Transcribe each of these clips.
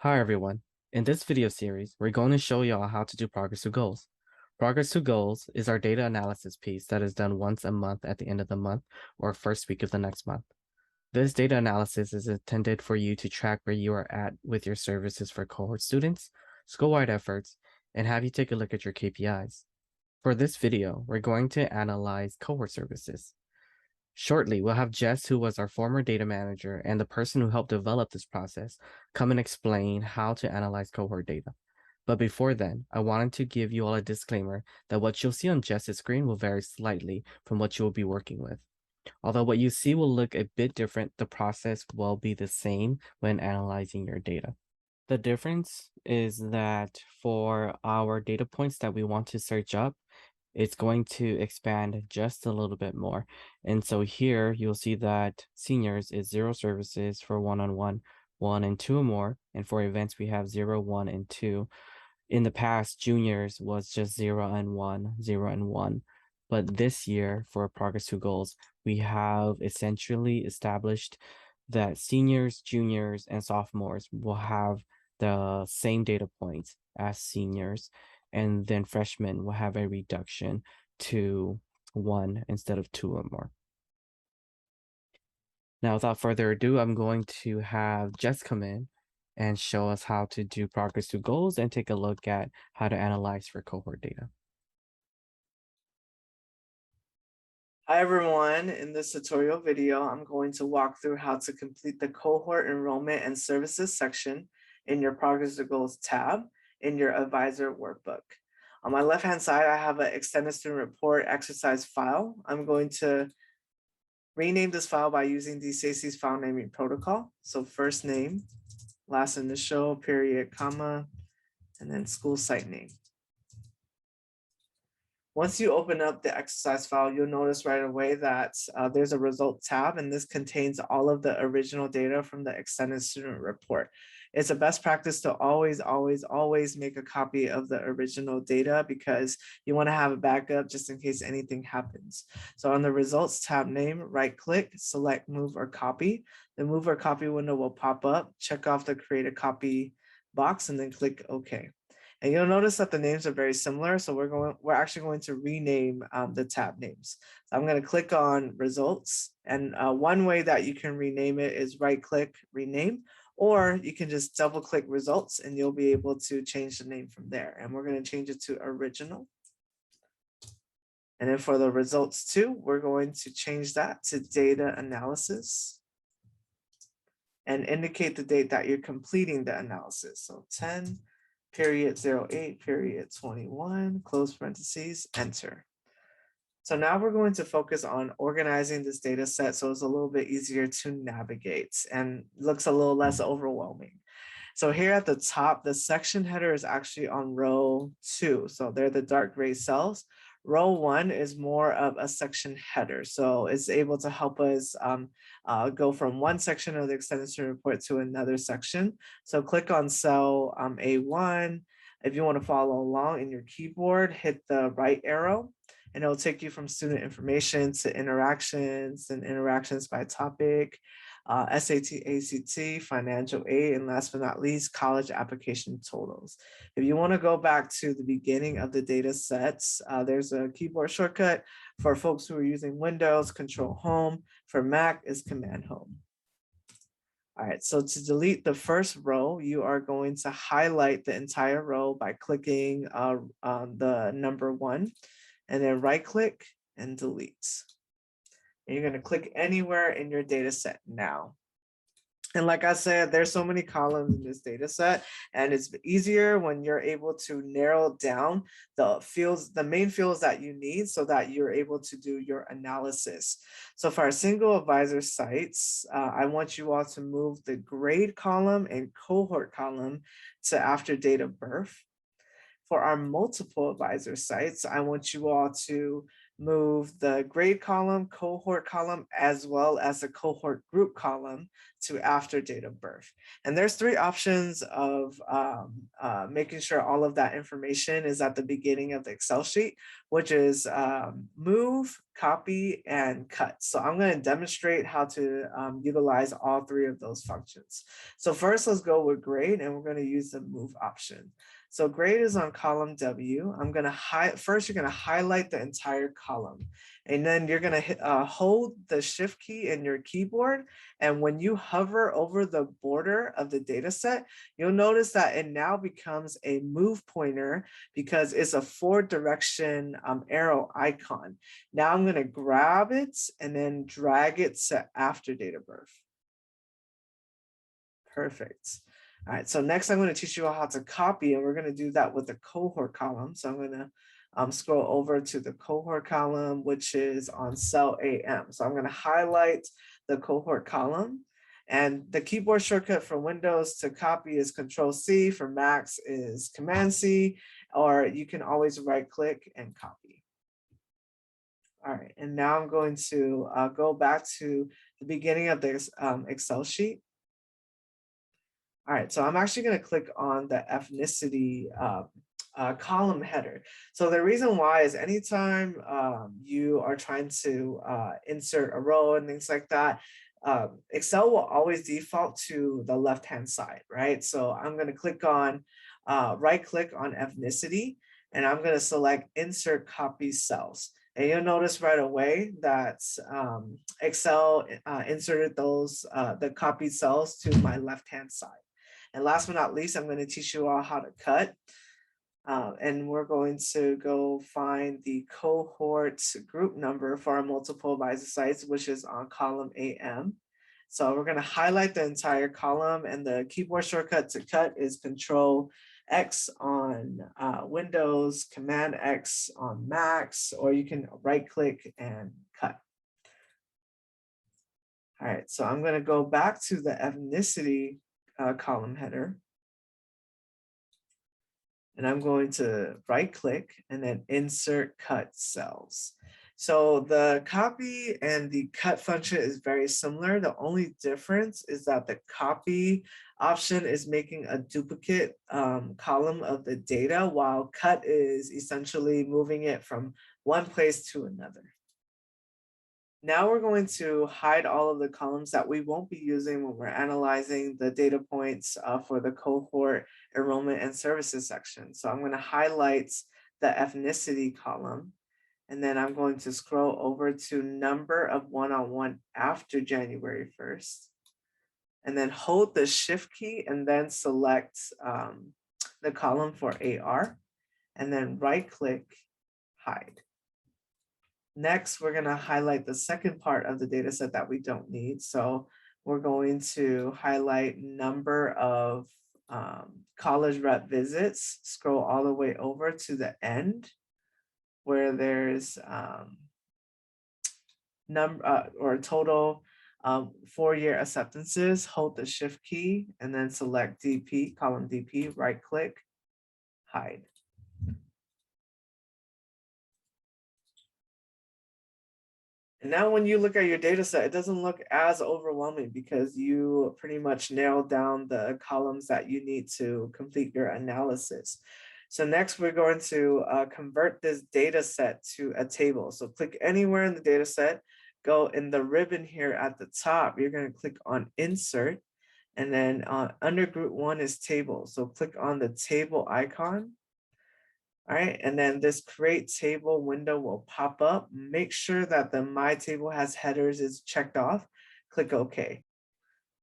Hi everyone. In this video series, we're going to show y'all how to do progress to goals. Progress to goals is our data analysis piece that is done once a month at the end of the month or first week of the next month. This data analysis is intended for you to track where you are at with your services for cohort students, school-wide efforts, and have you take a look at your KPIs. For this video, we're going to analyze cohort services. Shortly, we'll have Jess, who was our former data manager and the person who helped develop this process, come and explain how to analyze cohort data. But before then, I wanted to give you all a disclaimer that what you'll see on Jess's screen will vary slightly from what you will be working with. Although what you see will look a bit different, the process will be the same when analyzing your data. The difference is that for our data points that we want to search up, it's going to expand just a little bit more. And so here you'll see that seniors is 0 services for one-on-one, 1 and 2 or more. And for events, we have 0, 1, and 2. In the past, juniors was just 0 and 1, 0 and 1. But this year for progress to goals, we have essentially established that seniors, juniors, and sophomores will have the same data points as seniors, and then freshmen will have a reduction to 1 instead of 2 or more. Now, without further ado, I'm going to have Jess come in and show us how to do progress to goals and take a look at how to analyze for cohort data. Hi everyone, in this tutorial video, I'm going to walk through how to complete the cohort enrollment and services section in your progress to goals tab in your advisor workbook. On my left-hand side, I have an extended student report exercise file. I'm going to rename this file by using DSAC's file naming protocol. So first name, last initial, period, comma, and then school site name. Once you open up the exercise file, you'll notice right away that there's a results tab, and this contains all of the original data from the extended student report. It's a best practice to always make a copy of the original data because you want to have a backup just in case anything happens. So on the results tab name, right click, select move or copy. The move or copy window will pop up, check off the create a copy box, and then click OK. And you'll notice that the names are very similar. So we're actually going to rename the tab names. So I'm going to click on results. And one way that you can rename it is right click, rename, or you can just double click results and you'll be able to change the name from there. And we're going to change it to original. And then for the results too, we're going to change that to data analysis and indicate the date that you're completing the analysis. So 10, period 08, period 21, close parentheses, enter. So now we're going to focus on organizing this data set so it's a little bit easier to navigate and looks a little less overwhelming. So here at the top, the section header is actually on row 2. So they're the dark gray cells. Row 1 is more of a section header. So it's able to help us go from one section of the extended student report to another section. So click on cell A1. If you want to follow along in your keyboard, hit the right arrow and it'll take you from student information to interactions and interactions by topic, SAT, ACT, financial aid, and last but not least, college application totals. If you want to go back to the beginning of the data sets, there's a keyboard shortcut. For folks who are using Windows, Control Home. For Mac is Command Home. All right, so to delete the first row, you are going to highlight the entire row by clicking on the number 1 and then right click and delete. And you're going to click anywhere in your data set now. And like I said, there's so many columns in this data set, and it's easier when you're able to narrow down the fields, the main fields that you need so that you're able to do your analysis. So for our single advisor sites, I want you all to move the grade column and cohort column to after date of birth. For our multiple advisor sites, I want you all to move the grade column, cohort column, as well as the cohort group column to after date of birth. And there's three options of making sure all of that information is at the beginning of the Excel sheet, which is move, copy, and cut. So I'm going to demonstrate how to utilize all three of those functions. So first, let's go with grade, and we're going to use the move option. So grade is on column W. I'm going to first, you're going to highlight the entire column, and then you're going to hold the shift key in your keyboard. And when you hover over the border of the data set, you'll notice that it now becomes a move pointer because it's a forward direction arrow icon. Now I'm going to grab it and then drag it to after date of birth. Perfect. All right, so next I'm going to teach you how to copy, and we're going to do that with the cohort column. So I'm going to scroll over to the cohort column, which is on cell AM. So I'm going to highlight the cohort column, and the keyboard shortcut for Windows to copy is Control-C, for Macs is Command-C, or you can always right-click and copy. All right, and now I'm going to go back to the beginning of this Excel sheet. All right, so I'm actually going to click on the ethnicity column header. So the reason why is anytime you are trying to insert a row and things like that, Excel will always default to the left-hand side, right? So I'm going to click on, right-click on ethnicity, and I'm going to select Insert Copy Cells. And you'll notice right away that Excel inserted those, the copied cells to my left-hand side. And last but not least, I'm going to teach you all how to cut. And we're going to go find the cohort group number for our multiple advisor sites, which is on column AM. So we're going to highlight the entire column, and the keyboard shortcut to cut is Control-X on Windows, Command-X on Macs, or you can right-click and cut. All right, so I'm going to go back to the ethnicity column header. And I'm going to right click and then insert cut cells. So the copy and the cut function is very similar. The only difference is that the copy option is making a duplicate column of the data, while cut is essentially moving it from one place to another. Now we're going to hide all of the columns that we won't be using when we're analyzing the data points for the cohort, enrollment, and services section. So I'm going to highlight the ethnicity column, and then I'm going to scroll over to number of one-on-one after January 1st, and then hold the shift key and then select the column for AR, and then right-click, hide. Next, we're going to highlight the second part of the data set that we don't need. So we're going to highlight number of college rep visits, scroll all the way over to the end where there's total 4-year acceptances. Hold the shift key and then select DP, column DP, right click, hide. And now when you look at your data set, it doesn't look as overwhelming because you pretty much nailed down the columns that you need to complete your analysis. So next we're going to convert this data set to a table. So click anywhere in the data set, go in the ribbon here at the top, you're going to click on Insert, and then under Group 1 is Table. So click on the table icon. All right, and then this create table window will pop up. Make sure that the my table has headers is checked off. Click OK.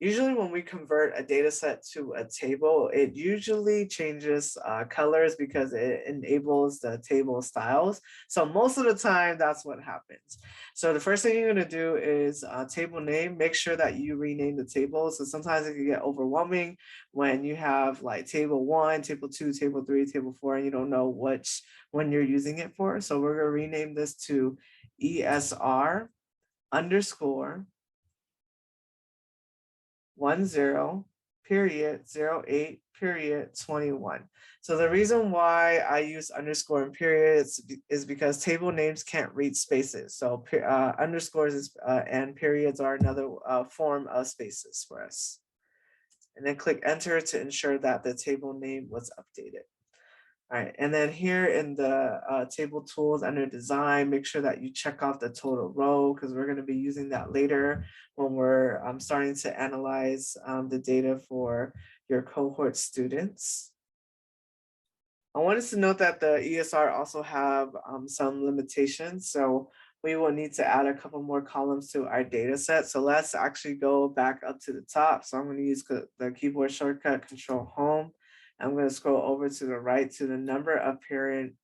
Usually when we convert a data set to a table, it usually changes colors because it enables the table styles. So most of the time, that's what happens. So the first thing you're going to do is table name. Make sure that you rename the table. So sometimes it can get overwhelming when you have like table 1, table 2, table 3, table 4, and you don't know which one you're using it for. So we're going to rename this to ESR _ 10 page period 08 period 21. So the reason why I use underscore and periods is because table names can't read spaces. So underscores and periods are another form of spaces for us. And then click enter to ensure that the table name was updated. All right, and then here in the table tools under design, make sure that you check off the total row because we're going to be using that later when we're starting to analyze the data for your cohort students. I wanted to note that the ESR also have some limitations. So we will need to add a couple more columns to our data set. So let's actually go back up to the top. So I'm going to use the keyboard shortcut Control Home. I'm going to scroll over to the right to the number of parent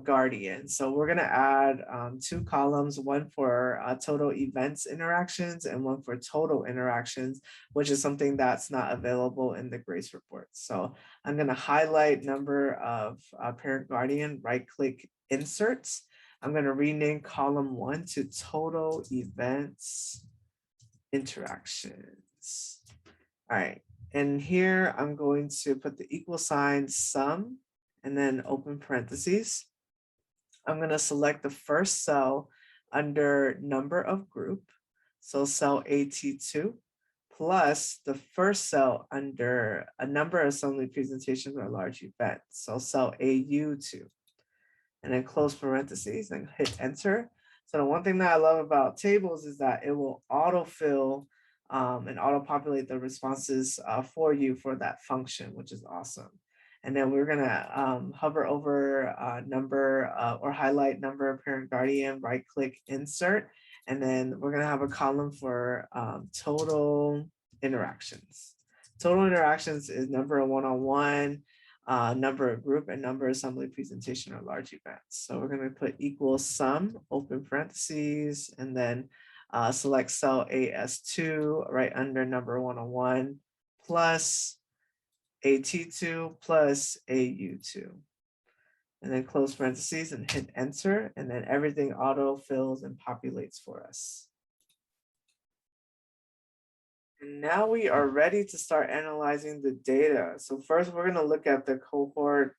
guardian. So we're going to add 2 columns, one for total events interactions and one for total interactions, which is something that's not available in the GRACE report. So I'm going to highlight number of parent guardian, right click inserts. I'm going to rename column 1 to total events interactions. All right. And here I'm going to put the equal sign sum and then open parentheses. I'm going to select the first cell under number of group. So cell AT2 plus the first cell under a number of assembly presentations or large events. So cell AU2 and then close parentheses and hit enter. So the one thing that I love about tables is that it will autofill and auto-populate the responses for you for that function, which is awesome. And then we're gonna hover over number or highlight number of parent guardian, right click insert, and then we're gonna have a column for total interactions. Total interactions is number of one-on-one, number of group, and number of assembly presentation or large events. So we're going to put equals sum, open parentheses, and then select cell AS2 right under number 101 plus AT2 plus AU2. And then close parentheses and hit enter, and then everything auto fills and populates for us. And now we are ready to start analyzing the data. So first, we're going to look at the cohort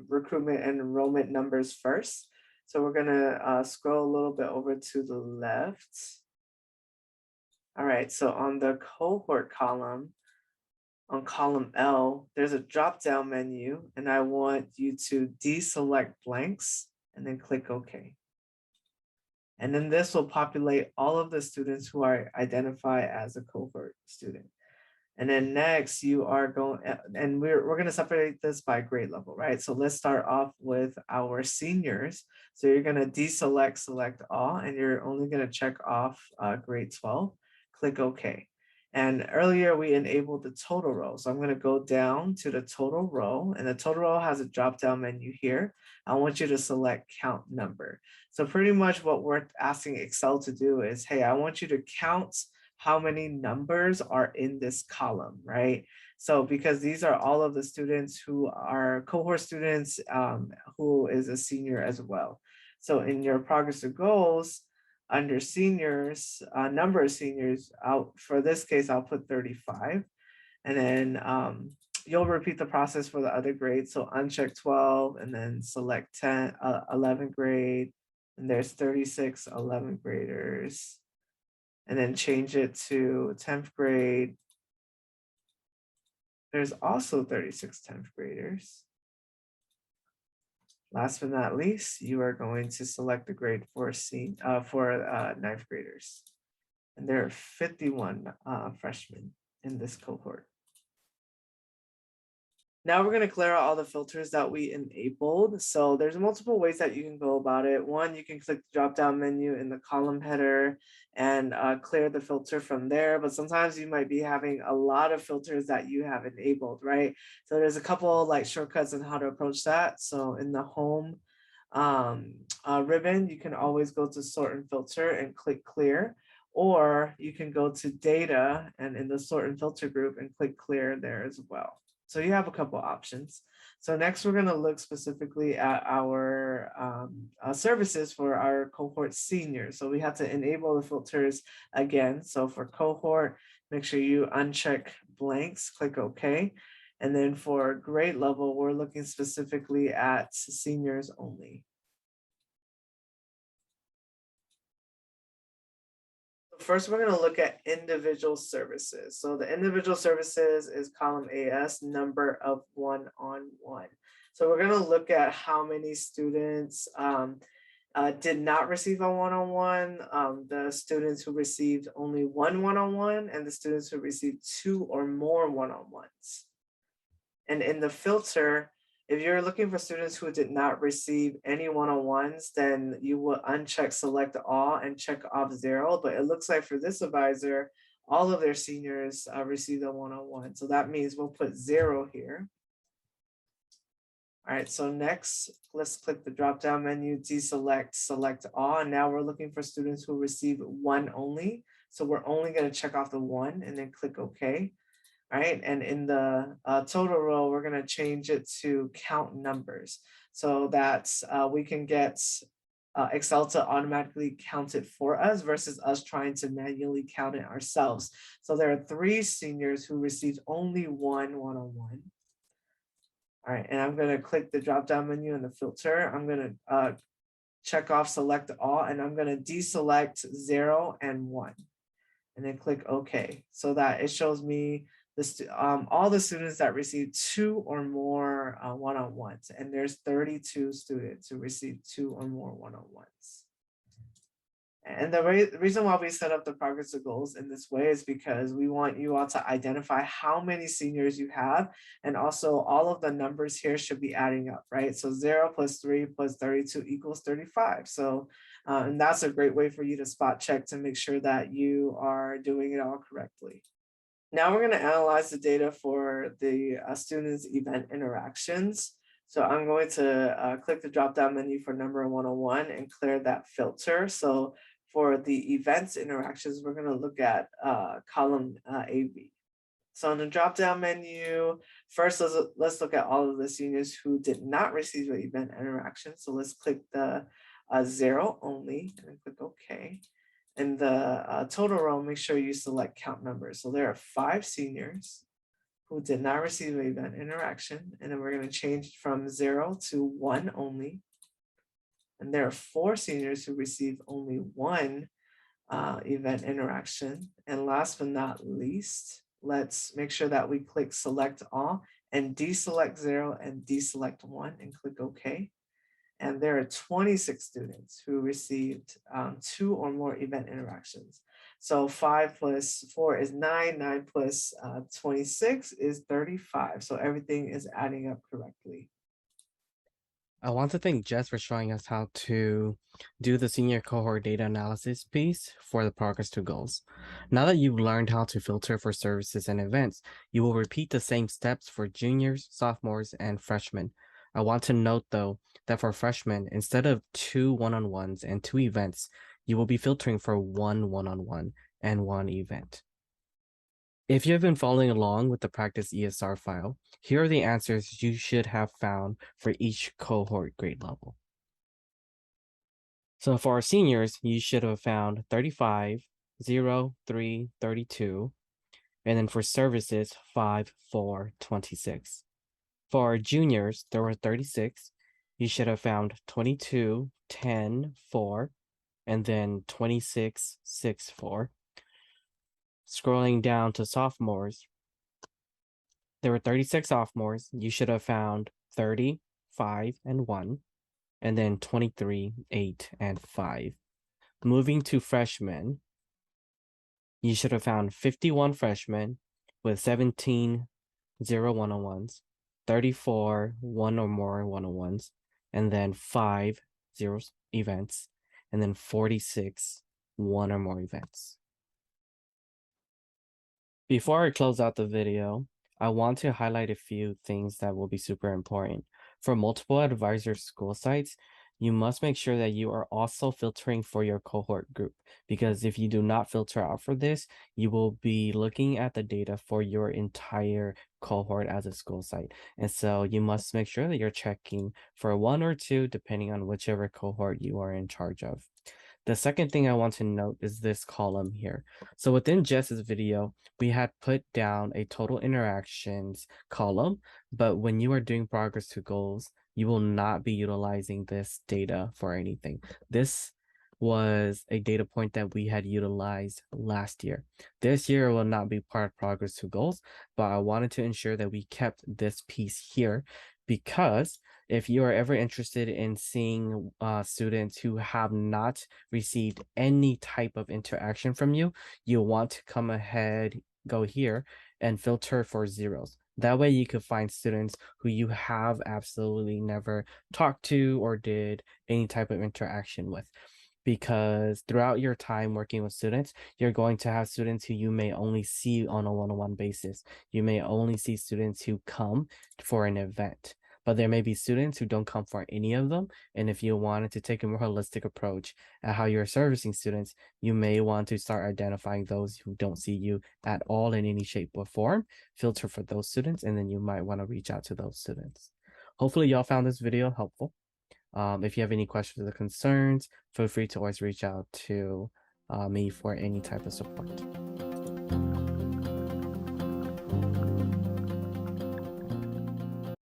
recruitment and enrollment numbers first. So we're going to scroll a little bit over to the left. All right, so on the cohort column, on column L, there's a drop-down menu, and I want you to deselect blanks and then click OK. And then this will populate all of the students who are identified as a cohort student. And then next you are going, and we're going to separate this by grade level, right? So let's start off with our seniors. So you're going to deselect, select all, and you're only going to check off grade 12, click OK. And earlier we enabled the total row. So I'm going to go down to the total row, and the total row has a drop-down menu here. I want you to select count number. So pretty much what we're asking Excel to do is, hey, I want you to count how many numbers are in this column, right? So because these are all of the students who are cohort students who is a senior as well. So in your progress to goals, under seniors, number of seniors, for this case, I'll put 35. And then you'll repeat the process for the other grades. So uncheck 12 and then select 10, 11th grade. And there's 36 11th graders. And then change it to 10th grade. There's also 36 10th graders. Last but not least, you are going to select the grade for 9th graders. And there are 51 freshmen in this cohort. Now we're going to clear out all the filters that we enabled. So there's multiple ways that you can go about it. One, you can click the drop-down menu in the column header and clear the filter from there. But sometimes you might be having a lot of filters that you have enabled, right? So there's a couple like shortcuts on how to approach that. So in the home ribbon, you can always go to sort and filter and click clear. Or you can go to data and in the sort and filter group and click clear there as well. So you have a couple options. So next we're going to look specifically at our services for our cohort seniors. So we have to enable the filters again. So for cohort, make sure you uncheck blanks, click OK. And then for grade level, we're looking specifically at seniors only. First, we're going to look at individual services. So the individual services is column AS, number of one-on-one. So we're going to look at how many students did not receive a one-on-one, the students who received only one one-on-one, and the students who received two or more one-on-ones. And in the filter, if you're looking for students who did not receive any one-on-ones, then you will uncheck select all and check off 0. But it looks like for this advisor, all of their seniors received a one-on-one. So that means we'll put 0 here. All right, so next, let's click the drop-down menu, deselect, select all. And now we're looking for students who receive one only. So we're only going to check off the 1 and then click OK. All right, and in the total row, we're going to change it to count numbers so that we can get Excel to automatically count it for us versus us trying to manually count it ourselves. So there are 3 seniors who received only one one-on-one. All right, and I'm going to click the drop-down menu in the filter. I'm going to check off select all, and I'm going to deselect 0 and 1, and then click OK, so that it shows me all the students that received 2 or more one-on-ones, and there's 32 students who received 2 or more one-on-ones. And the reason why we set up the progress to goals in this way is because we want you all to identify how many seniors you have, and also all of the numbers here should be adding up, right? So 0 plus 3 plus 32 equals 35. So, and that's a great way for you to spot check to make sure that you are doing it all correctly. Now we're going to analyze the data for the students' event interactions. So I'm going to click the drop-down menu for number one-on-one and clear that filter. So for the events interactions, we're going to look at column AV. So in the drop-down menu, first let's look at all of the seniors who did not receive an event interaction. So let's click the 0 only and then click OK. In the total row, make sure you select count numbers. So there are 5 seniors who did not receive an event interaction, and then we're going to change from 0 to 1 only. And there are 4 seniors who received only 1 event interaction. And last but not least, let's make sure that we click select all and deselect 0 and deselect 1 and click OK. And there are 26 students who received 2 or more event interactions. So 5 plus 4 is 9, 9 plus 26 is 35. So everything is adding up correctly. I want to thank Jess for showing us how to do the senior cohort data analysis piece for the progress to goals. Now that you've learned how to filter for services and events, you will repeat the same steps for juniors, sophomores, and freshmen. I want to note, though, that for freshmen, instead of 2 one-on-ones and 2 events, you will be filtering for 1 one-on-one and 1 event. If you have been following along with the practice ESR file, here are the answers you should have found for each cohort grade level. So for our seniors, you should have found 35, 0, 3, 32, and then for services, 5, 4, 26. For our juniors, there were 36. You should have found 22, 10, 4, and then 26, 6, 4. Scrolling down to sophomores, there were 36 sophomores. You should have found 30, 5, and 1, and then 23, 8, and 5. Moving to freshmen, you should have found 51 freshmen with 17, 0 one-on-ones, 34 1 or more one-on-ones, and then 5 0 events, and then 46 1 or more events. Before I close out the video, I want to highlight a few things that will be super important. For multiple advisor school sites, you must make sure that you are also filtering for your cohort group, because if you do not filter out for this, you will be looking at the data for your entire cohort as a school site. And so you must make sure that you're checking for 1 or 2, depending on whichever cohort you are in charge of. The second thing I want to note is this column here. So within Jess's video, we had put down a total interactions column, but when you are doing progress to goals, you will not be utilizing this data for anything. This was a data point that we had utilized last year. This year will not be part of progress to goals, but I wanted to ensure that we kept this piece here because if you are ever interested in seeing students who have not received any type of interaction from you, you want to come ahead, go here and filter for zeros. That way you could find students who you have absolutely never talked to or did any type of interaction with. Because throughout your time working with students, you're going to have students who you may only see on a one-on-one basis. You may only see students who come for an event, but there may be students who don't come for any of them. And if you wanted to take a more holistic approach at how you're servicing students, you may want to start identifying those who don't see you at all in any shape or form, filter for those students, and then you might want to reach out to those students. Hopefully y'all found this video helpful. If you have any questions or concerns, feel free to always reach out to me for any type of support.